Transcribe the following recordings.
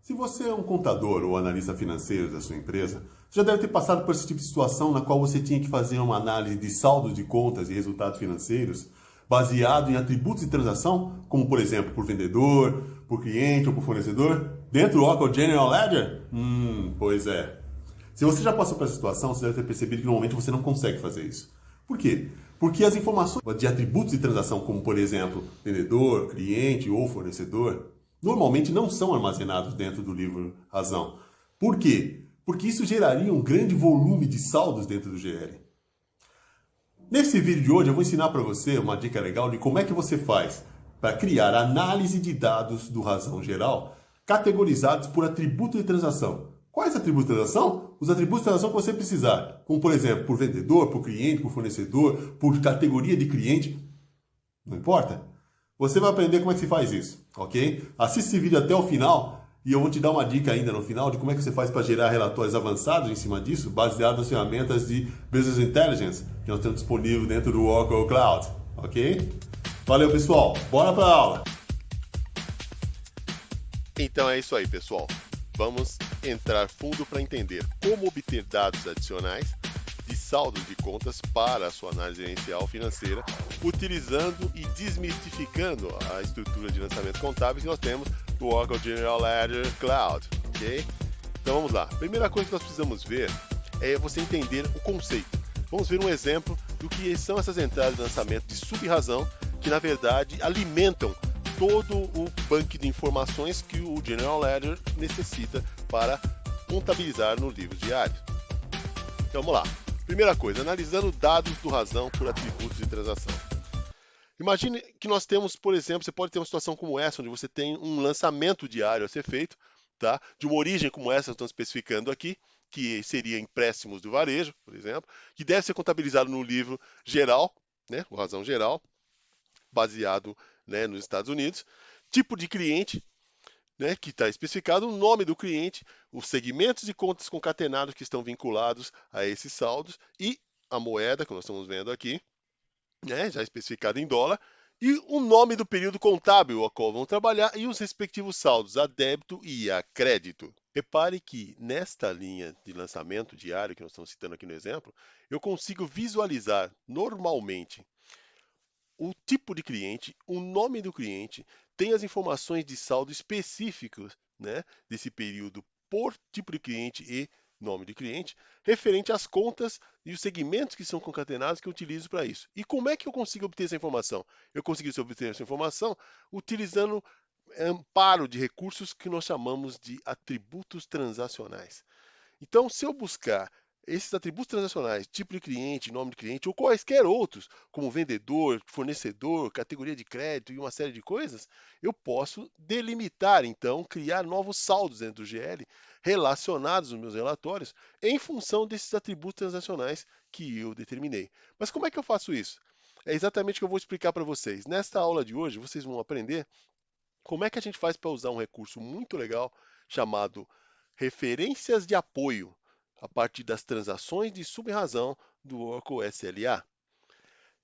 Se você é um contador ou analista financeiro da sua empresa, você já deve ter passado por esse tipo de situação na qual você tinha que fazer uma análise de saldos de contas e resultados financeiros baseado em atributos de transação, como por exemplo por vendedor, por cliente ou por fornecedor, dentro do Oracle General Ledger? Pois é. Se você já passou por essa situação, você deve ter percebido que normalmente você não consegue fazer isso. Por quê? Porque as informações de atributos de transação, como por exemplo vendedor, cliente ou fornecedor, normalmente não são armazenados dentro do livro razão. Por quê? Porque isso geraria um grande volume de saldos dentro do GL. Nesse vídeo de hoje eu vou ensinar para você uma dica legal de como é que você faz para criar análise de dados do razão geral categorizados por atributo de transação. Quais atributos de transação? Os atributos de transação que você precisar, como por exemplo, por vendedor, por cliente, por fornecedor, por categoria de cliente, não importa. Você vai aprender como é que se faz isso, ok? Assista esse vídeo até o final e eu vou te dar uma dica ainda no final de como é que você faz para gerar relatórios avançados em cima disso, baseado nas ferramentas de Business Intelligence que nós temos disponível dentro do Oracle Cloud, ok? Valeu, pessoal. Bora para a aula. Então é isso aí, pessoal. Vamos entrar fundo para entender como obter dados adicionais de saldos de contas para a sua análise gerencial financeira, utilizando e desmistificando a estrutura de lançamentos contábeis que nós temos no Oracle General Ledger Cloud, ok? Então vamos lá. Primeira coisa que nós precisamos ver é você entender o conceito. Vamos ver um exemplo do que são essas entradas de lançamento de sub-razão que, na verdade, alimentam todo o banco de informações que o General Ledger necessita para contabilizar no livro diário. Então vamos lá. Primeira coisa, analisando dados do razão por atributos de transação. Imagine que nós temos, por exemplo, você pode ter uma situação como essa, onde você tem um lançamento diário a ser feito, tá? De uma origem como essa, nós estamos especificando aqui, que seria empréstimos do varejo, por exemplo, que deve ser contabilizado no livro geral, né? O razão geral, baseado, né, nos Estados Unidos. Tipo de cliente, né, que está especificado, o nome do cliente, os segmentos de contas concatenados que estão vinculados a esses saldos e a moeda que nós estamos vendo aqui, né, já especificado em dólar, e o nome do período contábil a qual vão trabalhar e os respectivos saldos a débito e a crédito. Repare que nesta linha de lançamento diário que nós estamos citando aqui no exemplo, eu consigo visualizar normalmente o tipo de cliente, o nome do cliente, tem as informações de saldo específicos, né, desse período por tipo de cliente e nome de cliente, referente às contas e os segmentos que são concatenados que eu utilizo para isso. E como é que eu consigo obter essa informação? Eu consigo obter essa informação utilizando amparo de recursos que nós chamamos de atributos transacionais. Então, se eu buscar esses atributos transacionais, tipo de cliente, nome de cliente, ou quaisquer outros, como vendedor, fornecedor, categoria de crédito e uma série de coisas, eu posso delimitar, então, criar novos saldos dentro do GL relacionados nos meus relatórios em função desses atributos transacionais que eu determinei. Mas como é que eu faço isso? É exatamente o que eu vou explicar para vocês. Nesta aula de hoje, vocês vão aprender como é que a gente faz para usar um recurso muito legal chamado referências de apoio a partir das transações de sub-razão do Oracle SLA.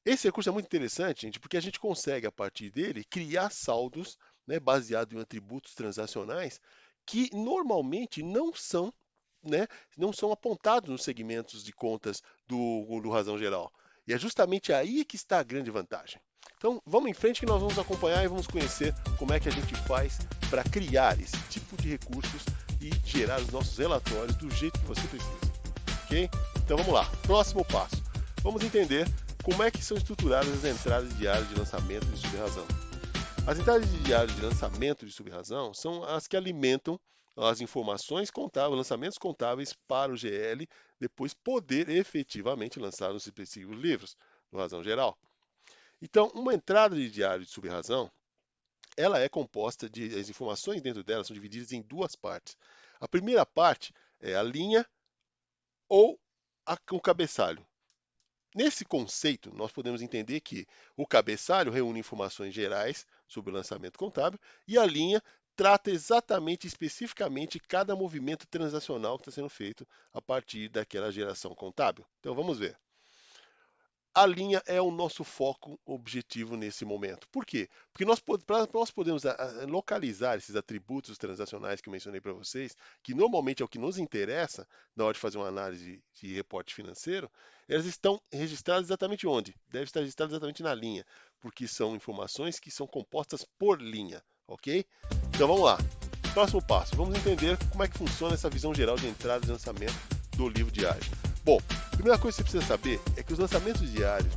Esse recurso é muito interessante, gente, porque a gente consegue, a partir dele, criar saldos, né, baseados em atributos transacionais que normalmente né, não são apontados nos segmentos de contas do razão geral. E é justamente aí que está a grande vantagem. Então, vamos em frente que nós vamos acompanhar e vamos conhecer como é que a gente faz para criar esse tipo de recursos e gerar os nossos relatórios do jeito que você precisa. Ok? Então, vamos lá. Próximo passo. Vamos entender como é que são estruturadas as entradas diárias de lançamento de sub-razão. As entradas diárias de lançamento de sub-razão são as que alimentam as informações contábeis, lançamentos contábeis para o GL, depois poder efetivamente lançar os respectivos livros, no razão geral. Então, uma entrada de diário de sub-razão, ela é composta de, as informações dentro dela são divididas em duas partes. A primeira parte é a linha ou o cabeçalho. Nesse conceito, nós podemos entender que o cabeçalho reúne informações gerais sobre o lançamento contábil e a linha trata exatamente, especificamente, cada movimento transacional que está sendo feito a partir daquela geração contábil. Então, vamos ver. a linha é o nosso foco objetivo nesse momento. Por quê? Porque nós podemos localizar esses atributos transacionais que eu mencionei para vocês, que normalmente é o que nos interessa na hora de fazer uma análise de reporte financeiro, elas estão registradas exatamente onde? Deve estar registrado exatamente na linha, porque são informações que são compostas por linha, ok? Então vamos lá. Próximo passo, vamos entender como é que funciona essa visão geral de entrada e lançamento do livro diário. Bom, a primeira coisa que você precisa saber é que os lançamentos diários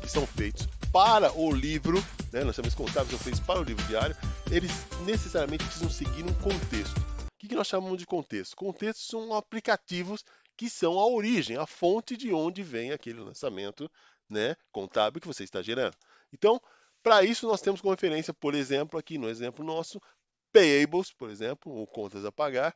que são feitos para o livro, né, lançamentos contábeis são feitos para o livro diário, eles necessariamente precisam seguir um contexto. O que nós chamamos de contexto? Contextos são aplicativos que são a origem, a fonte de onde vem aquele lançamento, né, contábil que você está gerando. Então, para isso nós temos como referência, por exemplo, aqui no exemplo nosso, Payables, por exemplo, ou contas a pagar,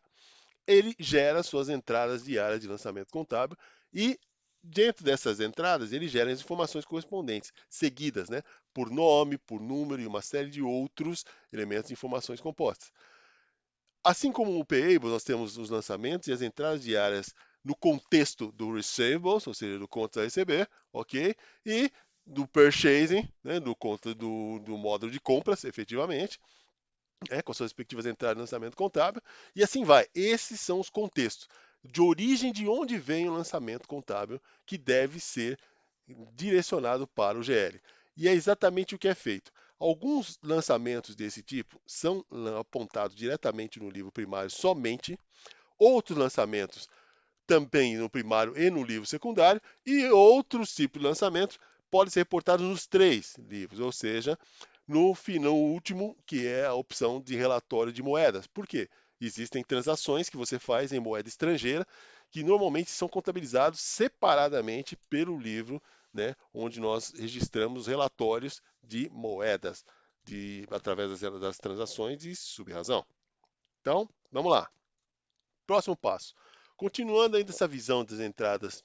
ele gera suas entradas diárias de lançamento contábil e dentro dessas entradas ele gera as informações correspondentes, seguidas, né, por nome, por número e uma série de outros elementos de informações compostas. Assim como o Payables, nós temos os lançamentos e as entradas diárias no contexto do Receivables, ou seja, do contas a receber, ok? E do Purchasing, né, do módulo de compras, efetivamente, com suas respectivas entradas de lançamento contábil, e assim vai. Esses são os contextos de origem de onde vem o lançamento contábil que deve ser direcionado para o GL. E é exatamente o que é feito. Alguns lançamentos desse tipo são apontados diretamente no livro primário somente, outros lançamentos também no primário e no livro secundário, e outros tipos de lançamentos podem ser reportados nos três livros, ou seja, no último, que é a opção de relatório de moedas. Por quê? Existem transações que você faz em moeda estrangeira que normalmente são contabilizados separadamente pelo livro, né, onde nós registramos relatórios de moedas através das transações de sub-razão. Então, vamos lá. Próximo passo. Continuando ainda essa visão das entradas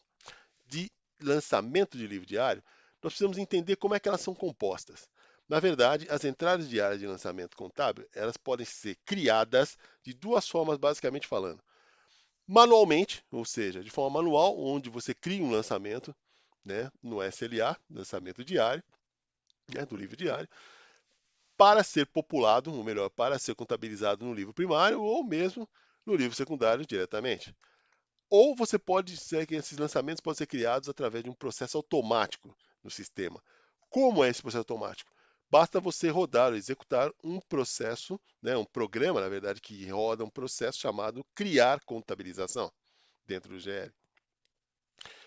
de lançamento de livro diário, nós precisamos entender como é que elas são compostas. Na verdade, as entradas diárias de lançamento contábil, elas podem ser criadas de duas formas, basicamente falando. Manualmente, ou seja, de forma manual, onde você cria um lançamento, né, no SLA, lançamento diário, né, do livro diário, para ser populado, ou melhor, para ser contabilizado no livro primário ou mesmo no livro secundário diretamente. Ou você pode ser que esses lançamentos podem ser criados através de um processo automático no sistema. Como é esse processo automático? Basta você rodar ou executar um processo, né, um programa, na verdade, que roda um processo chamado criar contabilização dentro do GL.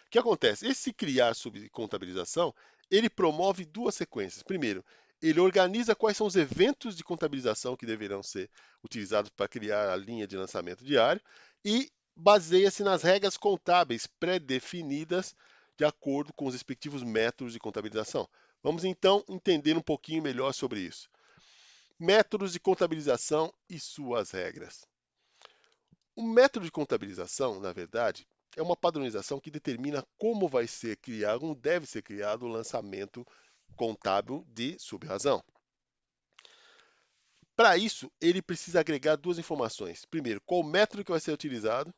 O que acontece? Esse criar sob contabilização, ele promove duas sequências. Primeiro, ele organiza quais são os eventos de contabilização que deverão ser utilizados para criar a linha de lançamento diário e baseia-se nas regras contábeis pré-definidas de acordo com os respectivos métodos de contabilização. Vamos então entender um pouquinho melhor sobre isso. Métodos de contabilização e suas regras. O método de contabilização, na verdade, é uma padronização que determina como vai ser criado, como deve ser criado o lançamento contábil de sub-razão. Para isso, ele precisa agregar duas informações. Primeiro, qual o método que vai ser utilizado.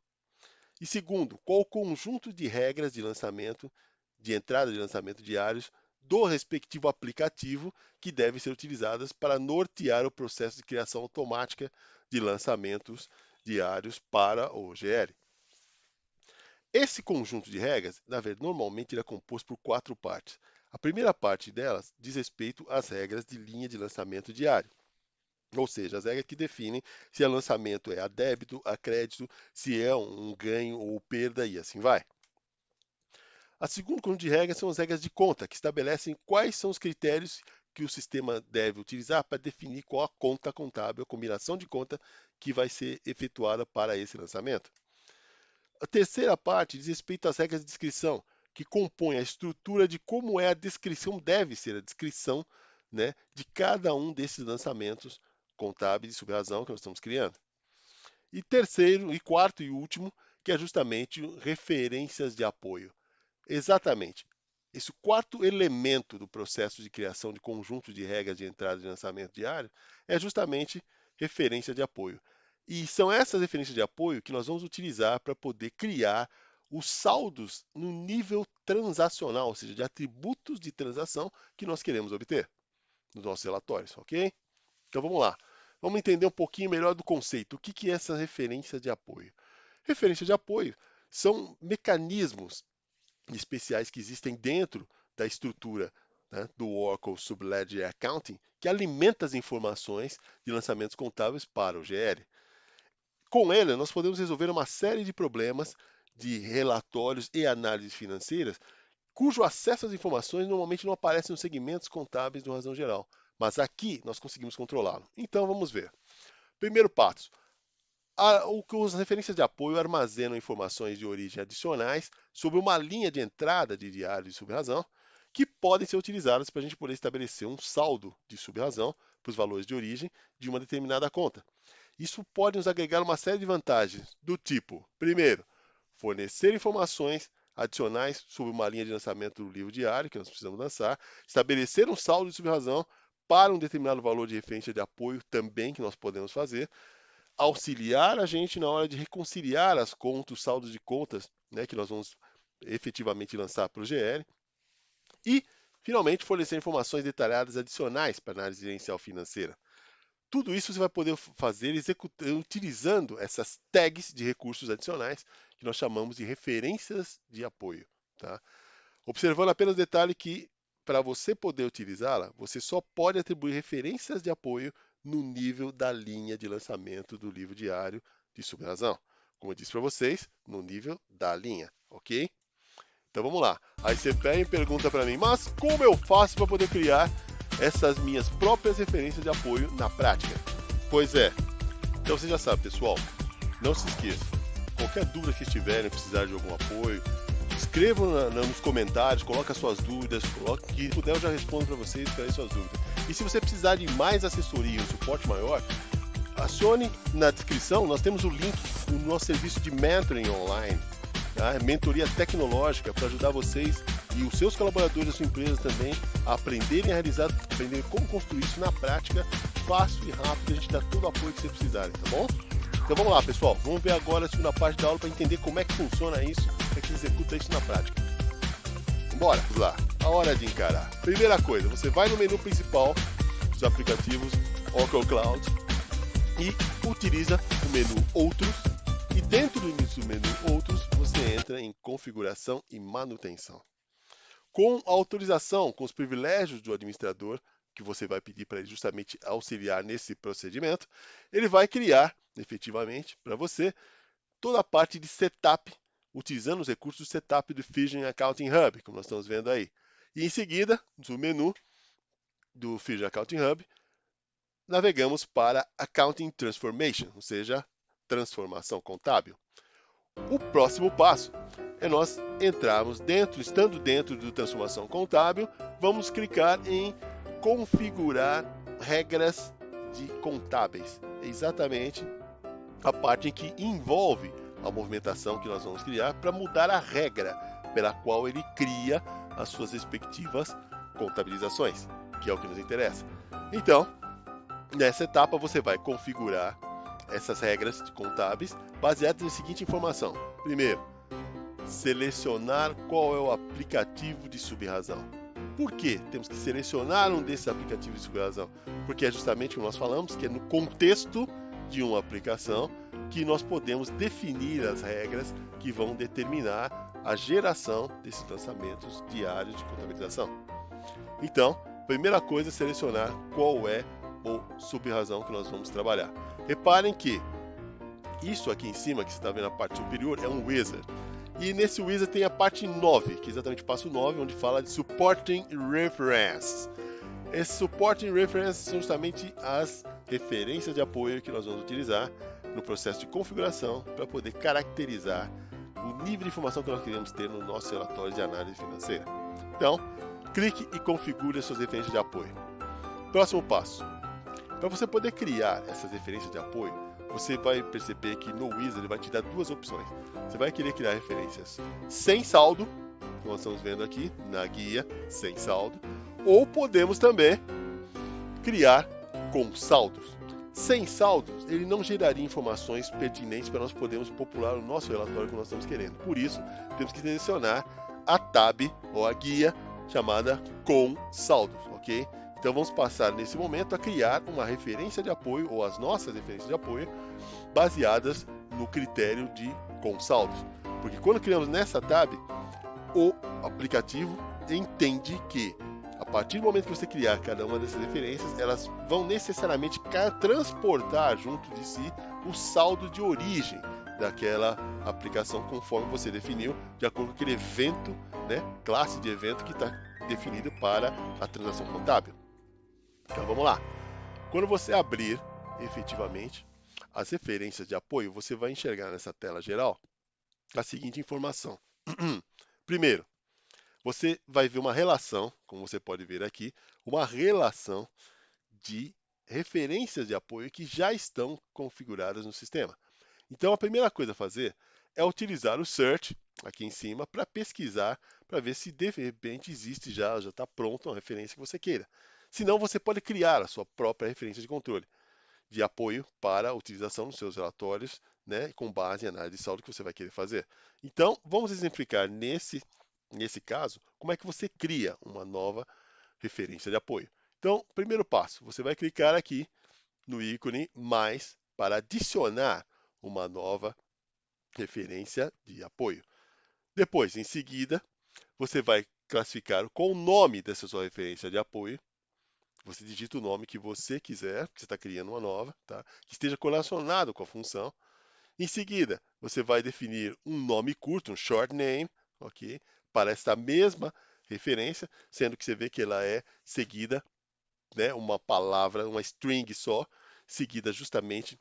E segundo, qual o conjunto de regras de lançamento, de entrada de lançamento diários do respectivo aplicativo que devem ser utilizadas para nortear o processo de criação automática de lançamentos diários para o GL. Esse conjunto de regras, na verdade, normalmente ele é composto por quatro partes. A primeira parte delas diz respeito às regras de linha de lançamento diário. Ou seja, as regras que definem se o lançamento é a débito, a crédito, se é um ganho ou perda e assim vai. A segunda conjunto de regras são as regras de conta, que estabelecem quais são os critérios que o sistema deve utilizar para definir qual a conta contábil, a combinação de conta que vai ser efetuada para esse lançamento. A terceira parte diz respeito às regras de descrição, que compõem a estrutura de como é a descrição, deve ser a descrição, né, de cada um desses lançamentos contábeis de sub-razão que nós estamos criando. E terceiro, e quarto e último, que é justamente referências de apoio. Exatamente. Esse quarto elemento do processo de criação de conjunto de regras de entrada e lançamento diário é justamente referência de apoio. E são essas referências de apoio que nós vamos utilizar para poder criar os saldos no nível transacional, ou seja, de atributos de transação que nós queremos obter nos nossos relatórios, ok? Então vamos lá. Vamos entender um pouquinho melhor do conceito. O que é essa referência de apoio? Referência de apoio são mecanismos especiais que existem dentro da estrutura, né, do Oracle Subledger Accounting, que alimenta as informações de lançamentos contábeis para o GL. Com ele, nós podemos resolver uma série de problemas de relatórios e análises financeiras, cujo acesso às informações normalmente não aparece nos segmentos contábeis do Razão Geral, mas aqui nós conseguimos controlá-lo. Então vamos ver. Primeiro passo. As referências de apoio armazenam informações de origem adicionais sobre uma linha de entrada de diário de sub-razão que podem ser utilizadas para a gente poder estabelecer um saldo de sub-razão para os valores de origem de uma determinada conta. Isso pode nos agregar uma série de vantagens do tipo, primeiro, fornecer informações adicionais sobre uma linha de lançamento do livro diário que nós precisamos lançar, estabelecer um saldo de sub-razão para um determinado valor de referência de apoio também que nós podemos fazer, auxiliar a gente na hora de reconciliar as contas, os saldos de contas, né, que nós vamos efetivamente lançar para o GL. E, finalmente, fornecer informações detalhadas adicionais para a análise gerencial financeira. Tudo isso você vai poder fazer utilizando essas tags de recursos adicionais, que nós chamamos de referências de apoio. Tá? Observando apenas o detalhe que, para você poder utilizá-la, você só pode atribuir referências de apoio no nível da linha de lançamento do livro diário de sub-razão. Como eu disse para vocês, no nível da linha, ok? Então vamos lá. Aí você pega e pergunta para mim, mas como eu faço para poder criar essas minhas próprias referências de apoio na prática? Pois é. Então você já sabe, pessoal, não se esqueça. Qualquer dúvida que tiverem, precisar de algum apoio, escrevam nos comentários, coloquem as suas dúvidas, que puder eu já respondo para vocês, para suas dúvidas. E se você precisar de mais assessoria e um suporte maior, acione na descrição, nós temos o link no nosso serviço de mentoring online, tá? Mentoria tecnológica para ajudar vocês e os seus colaboradores da sua empresa também a aprenderem a realizar, aprender como construir isso na prática, fácil e rápido, a gente dá todo o apoio que vocês precisarem, tá bom? Então vamos lá, pessoal, vamos ver agora a segunda parte da aula para entender como é que funciona isso, como é que se executa isso na prática. Bora, vamos lá, a hora de encarar. Primeira coisa, você vai no menu principal dos aplicativos Oracle Cloud e utiliza o menu Outros, e dentro do menu Outros você entra em Configuração e Manutenção. Com a autorização, com os privilégios do administrador, que você vai pedir para ele justamente auxiliar nesse procedimento, ele vai criar efetivamente para você toda a parte de setup, utilizando os recursos de setup do Fusion Accounting Hub, como nós estamos vendo aí. E em seguida, no menu do Fusion Accounting Hub, navegamos para Accounting Transformation, ou seja, transformação contábil. O próximo passo é nós entrarmos estando dentro do transformação contábil, vamos clicar em configurar regras de contábeis. É exatamente a parte em que envolve a movimentação que nós vamos criar para mudar a regra pela qual ele cria as suas respectivas contabilizações, que é o que nos interessa. Então, nessa etapa você vai configurar essas regras contábeis baseadas na seguinte informação. Primeiro, selecionar qual é o aplicativo de sub-razão. Por que temos que selecionar um desses aplicativos de sub-razão? Porque é justamente o que nós falamos, que é no contexto de uma aplicação que nós podemos definir as regras que vão determinar a geração desses lançamentos diários de contabilização. Então, primeira coisa é selecionar qual é o sub-razão que nós vamos trabalhar. Reparem que isso aqui em cima, que você está vendo a parte superior, é um wizard. E nesse wizard tem a parte 9, que é exatamente o passo 9, onde fala de Supporting Reference. Esse Supporting Reference são justamente as referências de apoio que nós vamos utilizar no processo de configuração para poder caracterizar o nível de informação que nós queremos ter no nosso relatório de análise financeira. Então, clique e configure as suas referências de apoio. Próximo passo. Para você poder criar essas referências de apoio, você vai perceber que no Wizard ele vai te dar duas opções. Você vai querer criar referências sem saldo, como nós estamos vendo aqui na guia, sem saldo, ou podemos também criar com saldos. Sem saldos, ele não geraria informações pertinentes para nós podermos popular o nosso relatório que nós estamos querendo. Por isso, temos que selecionar a tab ou a guia chamada com saldos, ok? Então vamos passar nesse momento a criar uma referência de apoio ou as nossas referências de apoio baseadas no critério de com saldos. Porque quando criamos nessa tab, o aplicativo entende que a partir do momento que você criar cada uma dessas referências, elas vão necessariamente transportar junto de si o saldo de origem daquela aplicação conforme você definiu, de acordo com aquele evento, né, classe de evento que está definido para a transação contábil. Então vamos lá. Quando você abrir efetivamente as referências de apoio, você vai enxergar nessa tela geral a seguinte informação. Primeiro, você vai ver uma relação, como você pode ver aqui, uma relação de referências de apoio que já estão configuradas no sistema. Então, a primeira coisa a fazer é utilizar o search aqui em cima para pesquisar, para ver se de repente existe já está pronta uma referência que você queira. Se não, você pode criar a sua própria referência de controle de apoio para a utilização nos seus relatórios, né, com base em análise de saldo que você vai querer fazer. Então, vamos exemplificar nesse caso, como é que você cria uma nova referência de apoio. Então, primeiro passo, você vai clicar aqui no ícone mais para adicionar uma nova referência de apoio. Depois, em seguida, você vai classificar qual o nome dessa sua referência de apoio. Você digita o nome que você quiser, porque você está criando uma nova, tá? Que esteja correlacionado com a função. Em seguida, você vai definir um nome curto, um short name, ok? Para esta mesma referência, sendo que você vê que ela é seguida, né, uma palavra, uma string só, seguida justamente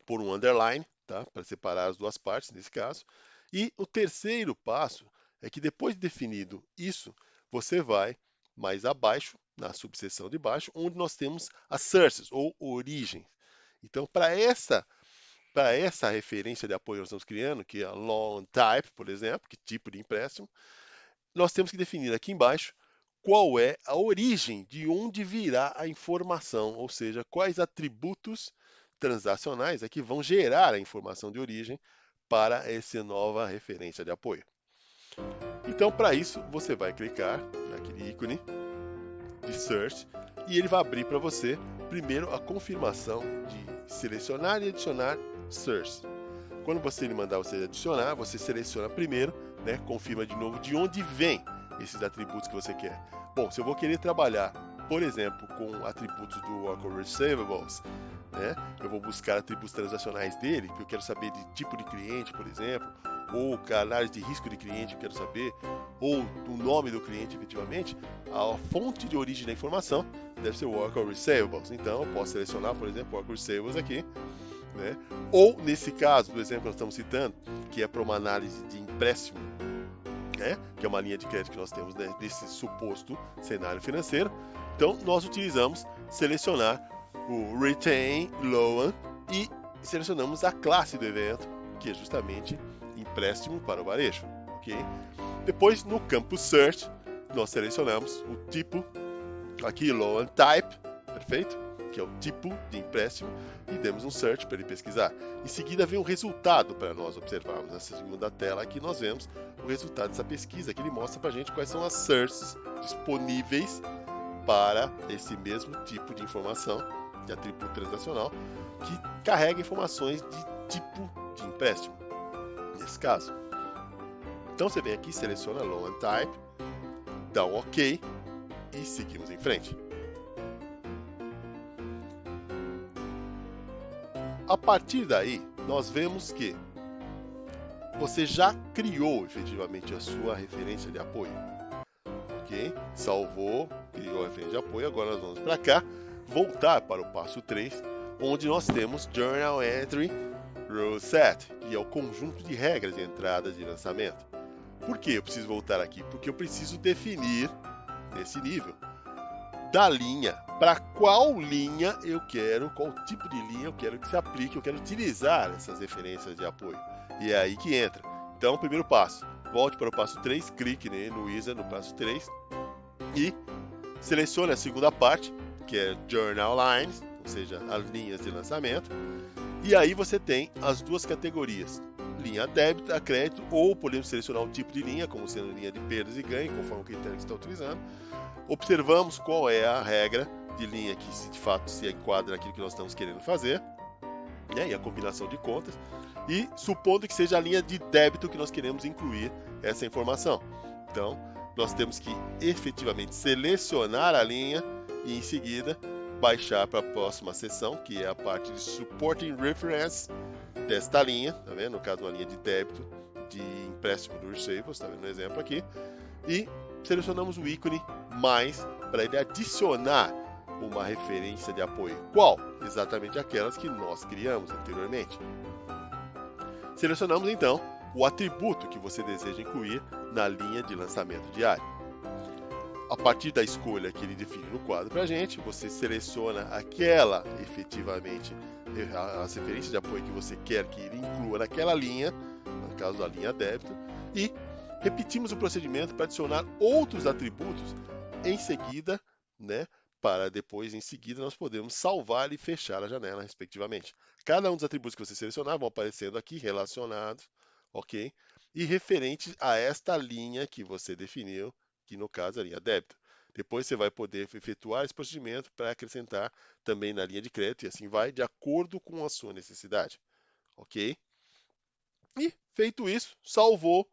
por um underline, tá? Para separar as duas partes, nesse caso. E o terceiro passo é que depois de definido isso, você vai mais abaixo, na subseção de baixo, onde nós temos as sources, ou origens. Então, para essa referência de apoio que nós estamos criando, que é a loan type, por exemplo, que tipo de empréstimo, nós temos que definir aqui embaixo qual é a origem, de onde virá a informação, ou seja, quais atributos transacionais é que vão gerar a informação de origem para essa nova referência de apoio. Então, para isso, você vai clicar naquele ícone de Search e ele vai abrir para você, primeiro, a confirmação de selecionar e adicionar Source. Quando ele mandar você adicionar, você seleciona primeiro, né, confirma de novo de onde vem esses atributos que você quer. Bom, se eu vou querer trabalhar, por exemplo, com atributos do Oracle Receivables, né, eu vou buscar atributos transacionais dele, que eu quero saber de tipo de cliente, por exemplo, ou análise de risco de cliente, eu quero saber, ou o nome do cliente efetivamente, a fonte de origem da informação deve ser o Oracle Receivables. Então, eu posso selecionar, por exemplo, o Oracle Receivables aqui, né? Ou, nesse caso, do exemplo que nós estamos citando, que é para uma análise de empréstimo, né? Que é uma linha de crédito que nós temos, né, desse suposto cenário financeiro. Então, nós utilizamos selecionar o Retain Loan e selecionamos a classe do evento, que é justamente empréstimo para o varejo. Okay? Depois, no campo Search, nós selecionamos o tipo, aqui Loan Type, perfeito? Que é o tipo de empréstimo, e demos um search para ele pesquisar. Em seguida vem um resultado para nós observarmos. Nessa segunda tela aqui nós vemos o resultado dessa pesquisa, que ele mostra para a gente quais são as sources disponíveis para esse mesmo tipo de informação, de atributo transacional, que carrega informações de tipo de empréstimo, nesse caso. Então você vem aqui, seleciona Loan Type, dá um OK e seguimos em frente. A partir daí, nós vemos que você já criou efetivamente a sua referência de apoio. Ok? Salvou, criou a referência de apoio. Agora nós vamos para cá, voltar para o passo 3, onde nós temos Journal Entry Rule Set, que é o conjunto de regras de entrada de lançamento. Por que eu preciso voltar aqui? Porque eu preciso definir, nesse nível, da linha, para qual linha eu quero, qual tipo de linha eu quero que se aplique, eu quero utilizar essas referências de apoio. E é aí que entra. Então, primeiro passo, volte para o passo 3, clique no Wizard no passo 3 e selecione a segunda parte, que é Journal Lines, seja, as linhas de lançamento. E aí você tem as duas categorias, linha a débito, a crédito, ou podemos selecionar o tipo de linha, como sendo linha de perdas e ganho, conforme o critério que está utilizando. Observamos qual é a regra de linha que de fato se enquadra naquilo que nós estamos querendo fazer, né, e a combinação de contas, e supondo que seja a linha de débito que nós queremos incluir essa informação. Então, nós temos que efetivamente selecionar a linha e em seguida baixar para a próxima seção, que é a parte de Supporting Reference desta linha, tá vendo? No caso, uma linha de débito de empréstimo do Receivables, tá vendo no exemplo aqui, e selecionamos o ícone mais para ele adicionar uma referência de apoio. Qual? Exatamente aquelas que nós criamos anteriormente. Selecionamos então o atributo que você deseja incluir na linha de lançamento diário. A partir da escolha que ele define no quadro para a gente, você seleciona aquela, efetivamente, as referências de apoio que você quer que ele inclua naquela linha, no caso da linha débito, e repetimos o procedimento para adicionar outros atributos em seguida, né, para depois, em seguida, nós podemos salvar e fechar a janela, respectivamente. Cada um dos atributos que você selecionar vão aparecendo aqui, relacionados, ok? E referentes a esta linha que você definiu, que no caso é a linha débito. Depois você vai poder efetuar esse procedimento para acrescentar também na linha de crédito, e assim vai, de acordo com a sua necessidade, ok? E, feito isso, salvou,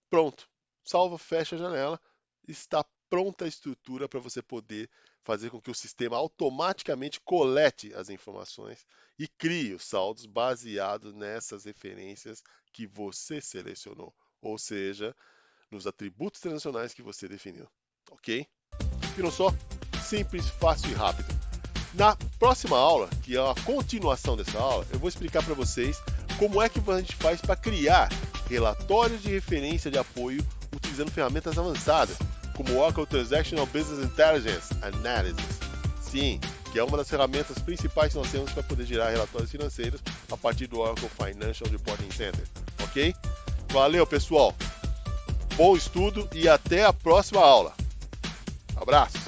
pronto. Salva, fecha a janela, está pronta a estrutura para você poder fazer com que o sistema automaticamente colete as informações e crie os saldos baseados nessas referências que você selecionou, ou seja, nos atributos transacionais que você definiu, ok? Viram só? Simples, fácil e rápido. Na próxima aula, que é a continuação dessa aula, eu vou explicar para vocês como é que a gente faz para criar relatórios de referência de apoio utilizando ferramentas avançadas, como o Oracle Transactional Business Intelligence Analysis. Sim, que é uma das ferramentas principais que nós temos para poder gerar relatórios financeiros a partir do Oracle Financial Reporting Center, ok? Valeu, pessoal! Bom estudo e até a próxima aula. Abraço!